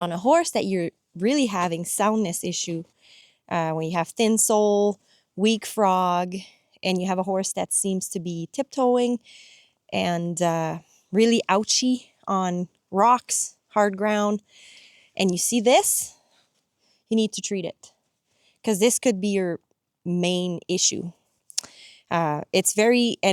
On a horse that you're really having soundness issue, when you have thin sole, weak frog, and you have a horse that seems to be tiptoeing and really ouchy on rocks, hard ground, and you see this, you need to treat it, because this could be your main issue. And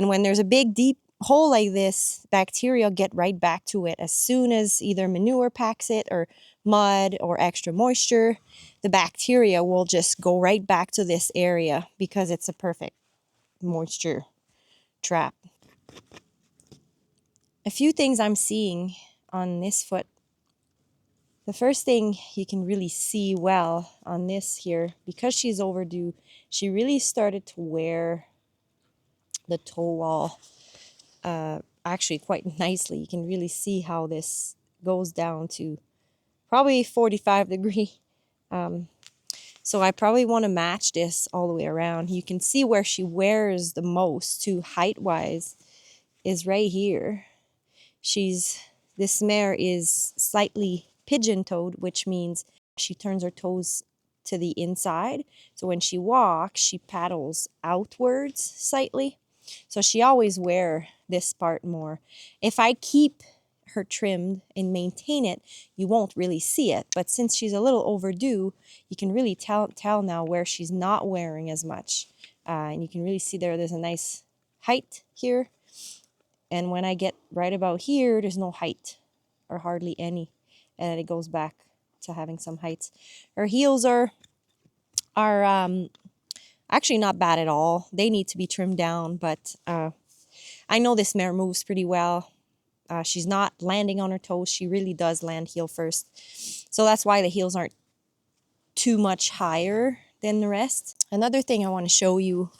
when there's a big deep hole like this, bacteria get right back to it as soon as either manure packs it or mud or extra moisture. The bacteria will just go right back to this area because it's a perfect moisture trap. A few things I'm seeing on this foot. The first thing you can really see well on this here, because she's overdue, she really started to wear the toe wall actually quite nicely. You can really see how this goes down to probably 45 degree. So I probably want to match this all the way around. You can see where she wears the most to height-wise is right here. This mare is slightly pigeon-toed, which means she turns her toes to the inside. So when she walks, she paddles outwards slightly. So she always wear this part more. If I keep her trimmed and maintain it, you won't really see it. But since she's a little overdue, you can really tell now where she's not wearing as much. And you can really see there's a nice height here. And when I get right about here, there's no height or hardly any. And it goes back to having some heights. Her heels are actually not bad at all. They need to be trimmed down, but I know this mare moves pretty well. She's not landing on her toes. She really does land heel first. So that's why the heels aren't too much higher than the rest. Another thing I want to show you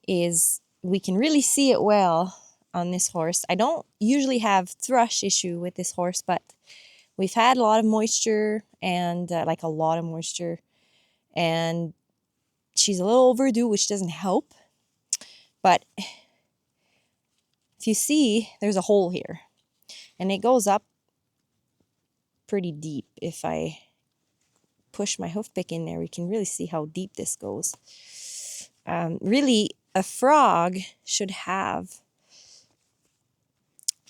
is we can really see it well on this horse. I don't usually have thrush issue with this horse, but we've had a lot of moisture and like a lot of moisture, and she's a little overdue, which doesn't help. But if you see, there's a hole here and it goes up pretty deep. If I push my hoof pick in there, we can really see how deep this goes. Really, a frog should have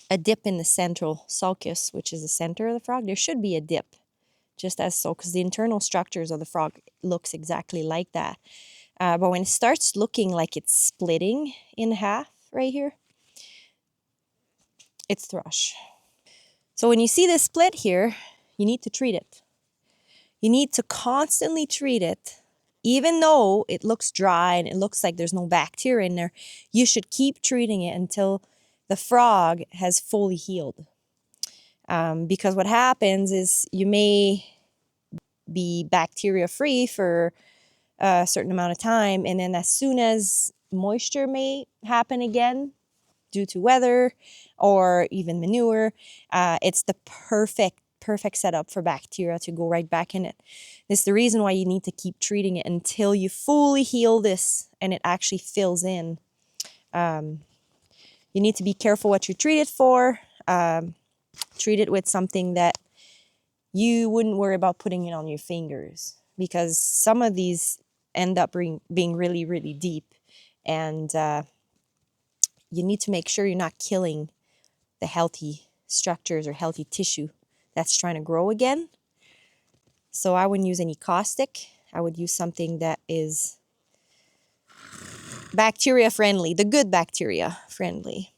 a dip in the central sulcus, which is the center of the frog. There should be a dip, just as so, because the internal structures of the frog looks exactly like that. But when it starts looking like it's splitting in half right here, it's thrush. So when you see this split here, you need to treat it. You need to constantly treat it. Even though it looks dry and it looks like there's no bacteria in there, you should keep treating it until the frog has fully healed. Because what happens is you may be bacteria free for a certain amount of time, and then as soon as moisture may happen again due to weather or even manure, it's the perfect setup for bacteria to go right back in it. This is the reason why you need to keep treating it until you fully heal this and it actually fills in. You need to be careful what you treat it for. Treat it with something that you wouldn't worry about putting it on your fingers, because some of these end up being really, really deep, and you need to make sure you're not killing the healthy structures or healthy tissue that's trying to grow again. So I wouldn't use any caustic. I would use something that is bacteria friendly, the good bacteria friendly.